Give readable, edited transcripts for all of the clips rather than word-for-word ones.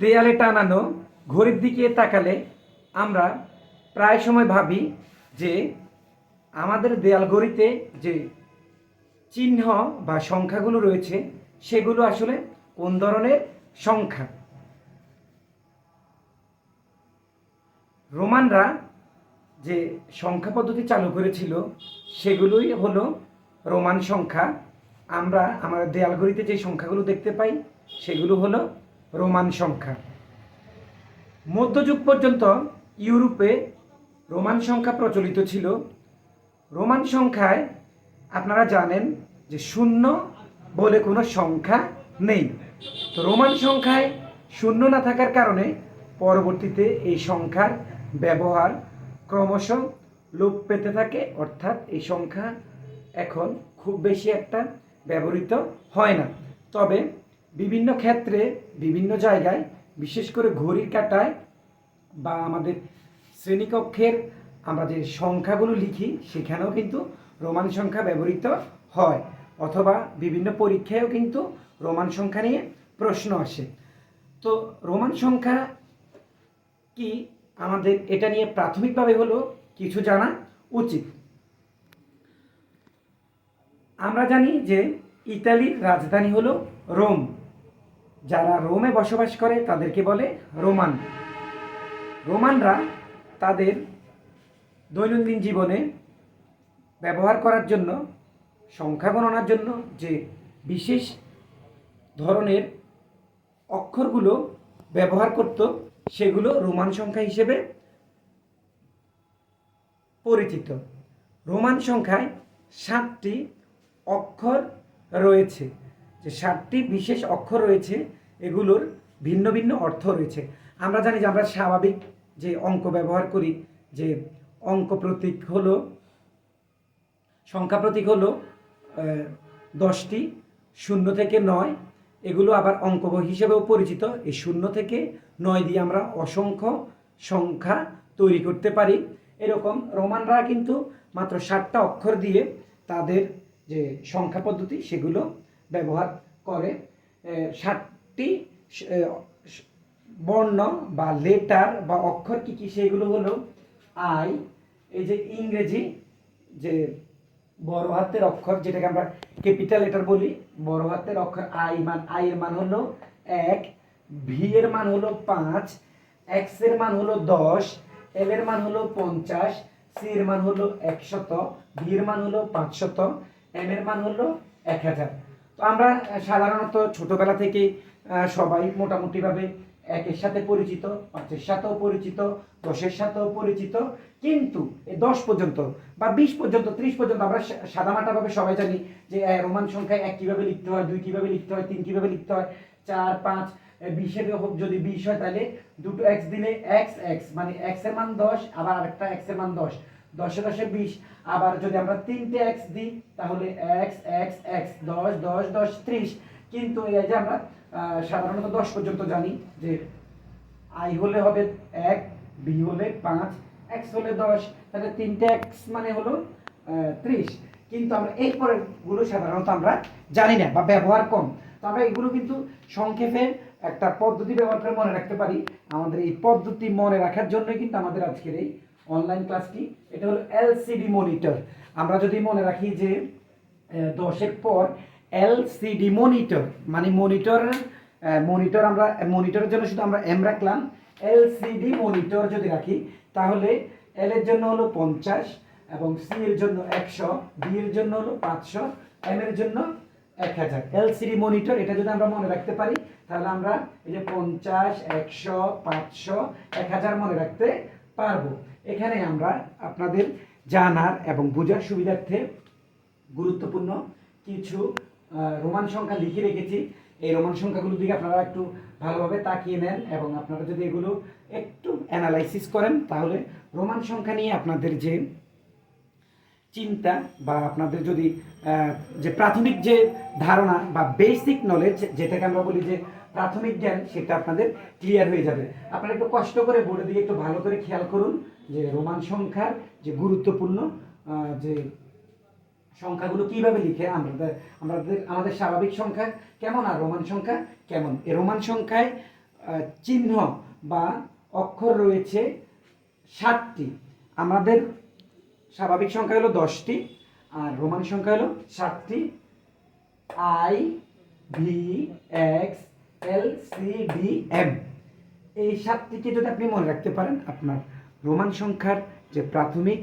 দেয়ালে টানানো ঘড়ির দিকে তাকালে আমরা প্রায় সময় ভাবি যে আমাদের দেয়াল ঘড়িতে যে চিহ্ন বা সংখ্যাগুলো রয়েছে সেগুলো আসলে কোন ধরনের সংখ্যা। রোমানরা যে সংখ্যা পদ্ধতি চালু করেছিল সেগুলোই হলো রোমান সংখ্যা। আমরা আমাদের দেয়াল ঘড়িতে যে সংখ্যাগুলো দেখতে পাই সেগুলো হলো রোমান সংখ্যা। মধ্যযুগ পর্যন্ত ইউরোপে রোমান সংখ্যা প্রচলিত ছিল। রোমান সংখ্যায় আপনারা জানেন যে শূন্য বলে কোনো সংখ্যা নেই। তো রোমান সংখ্যায় শূন্য না থাকার কারণে পরবর্তীতে এই সংখ্যার ব্যবহার ক্রমশ লোপ পেতে থাকে, অর্থাৎ এই সংখ্যা এখন খুব বেশি একটা ব্যবহৃত হয় না। তবে বিভিন্ন ক্ষেত্রে বিভিন্ন জায়গায় বিশেষ করে ঘড়ির কাঁটায় বা আমাদের শ্রেণীকক্ষের আমরা যে সংখ্যাগুলো লিখি সেখানেও কিন্তু রোমান সংখ্যা ব্যবহৃত হয়, অথবা বিভিন্ন পরীক্ষায়ও কিন্তু রোমান সংখ্যা নিয়ে প্রশ্ন আসে। তো রোমান সংখ্যা কি আমাদের এটা নিয়ে প্রাথমিকভাবে হলো কিছু জানা উচিত। আমরা জানি যে ইতালির রাজধানী হলো রোম। যারা রোমে বসবাস করে তাদেরকে বলে রোমান। রোমানরা তাদের দৈনন্দিন জীবনে ব্যবহার করার জন্য সংখ্যা গণনার জন্য যে বিশেষ ধরনের অক্ষরগুলো ব্যবহার করত সেগুলো রোমান সংখ্যা হিসেবে পরিচিত। রোমান সংখ্যায় 7টি অক্ষর রয়েছে। যে 7টি বিশেষ অক্ষর রয়েছে এগুলোর ভিন্ন ভিন্ন অর্থ রয়েছে। আমরা জানি যে আমরা স্বাভাবিক যে অঙ্ক ব্যবহার করি, যে অঙ্ক প্রতীক হলো সংখ্যা প্রতীক হলো 10টি, 0 থেকে 9। এগুলো আবার অঙ্ক হিসেবেও পরিচিত। এই 0 থেকে 9 দিয়ে আমরা অসংখ্য সংখ্যা তৈরি করতে পারি। এরকম রোমানরা কিন্তু মাত্র 7টা অক্ষর দিয়ে তাদের যে সংখ্যা পদ্ধতি সেগুলো ব্যবহার করে। 7টি বর্ণ বা লেটার বা অক্ষর কী কী সেগুলো হলো আই, এই যে ইংরেজি যে বড় হাতের অক্ষর যেটাকে আমরা ক্যাপিটাল লেটার বলি, বড় হাতের অক্ষর আই এর মান হলো 1, ভি এর মান হলো 5, এক্স এর মান হলো 10, এল এর মান হলো 50, সি এর মান হলো 100, ভি এর মান হলো 500, এম এর মান হলো 1000। তো আমরা সাধারণত ছোটবেলা থেকে সবাই মোটামুটিভাবে 1-এর সাথে পরিচিত, 5-এর সাথেও পরিচিত, 10-এর সাথেও পরিচিত, কিন্তু এই 10 পর্যন্ত বা 20 পর্যন্ত 30 পর্যন্ত আমরা সাদামাটাভাবে সবাই জানি যে রোমান সংখ্যায় 1 কিভাবে লিখতে হয়, 2 কিভাবে লিখতে হয়, 3 কিভাবে লিখতে হয়, 4, 5, 20-এর যদি 20 হয় তাহলে দুটো x দিলে x মানে x এর মান 10, আবার আরেকটা x এর মান 10, 10 10 20। আবার যদি আমরা 3টে x দিই তাহলে x 10 10 10 30। কিন্তু এই যে আমরা সাধারণত 10 পর্যন্ত জানি যে i হলে হবে 1, b হলে 5, x হলে 10, তাহলে 3টে x মানে হলো 30। কিন্তু আমরা এই পরের গুলো সাধারণত আমরা জানি না বা ব্যবহার কম। তো আমরা এগুলো কিন্তু সংক্ষেপে একটা পদ্ধতি ব্যবহার করে মনে রাখতে পারি। আমাদের এই পদ্ধতি মনে রাখার জন্যই কিন্তু আমাদের আজকের এই অনলাইন ক্লাসটি। এটা হলো এলসিডি মনিটর। আমরা যদি মনে রাখি যে 10-এর পর এলসিডি মনিটর মানে মনিটর আমরা মনিটরের জন্য শুধু আমরা এম রাখলাম, এলসিডি মনিটর যদি রাখি তাহলে এল এর জন্য হলো 50 এবং সি এর জন্য 100, বি এর জন্য হলো 500, এম এর জন্য 1000। এলসিডি মনিটর এটা যদি আমরা মনে রাখতে পারি তাহলে আমরা এই যে 50, 100, 500, 1000 মনে রাখতে পারবো। এখানে আমরা আপনাদের জানার এবং বোঝার সুবিধার্থে গুরুত্বপূর্ণ কিছু রোমান সংখ্যা লিখে রেখেছি। এই রোমান সংখ্যাগুলোর দিকে আপনারা একটু ভালোভাবে তাকিয়ে নেন এবং আপনারা যদি এগুলো একটু অ্যানালাইসিস করেন তাহলে রোমান সংখ্যা নিয়ে আপনাদের যে চিন্তা বা আপনাদের যদি যে প্রাথমিক যে ধারণা বা বেসিক নলেজ যেটাকে আমরা বলি যে প্রাথমিক জ্ঞান সেটা আপনাদের ক্লিয়ার হয়ে যাবে। আপনারা একটু কষ্ট করে বোর্ডের দিকে একটু ভালো করে খেয়াল করুন যে রোমান সংখ্যার যে গুরুত্বপূর্ণ যে সংখ্যাগুলো কিভাবে লিখে আমাদের স্বাভাবিক সংখ্যা কেমন আর রোমান সংখ্যা কেমন। এই রোমান সংখ্যায় চিহ্ন বা অক্ষর রয়েছে 7টি। আমাদের স্বাভাবিক সংখ্যা হলো 10টি, আর রোমান সংখ্যা হলো 7টি। I, V, X, L, C, D, M. এই 7টিকে যদি আপনি মনে রাখতে পারেন, আপনার রোমান সংখ্যার যে প্রাথমিক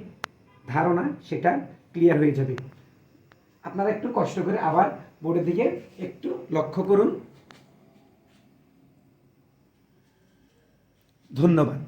ধারণা সেটা ক্লিয়ার হয়ে যাবে। আপনারা একটু কষ্ট করে আবার বোর্ডের দিকে একটু লক্ষ্য করুন। ধন্যবাদ।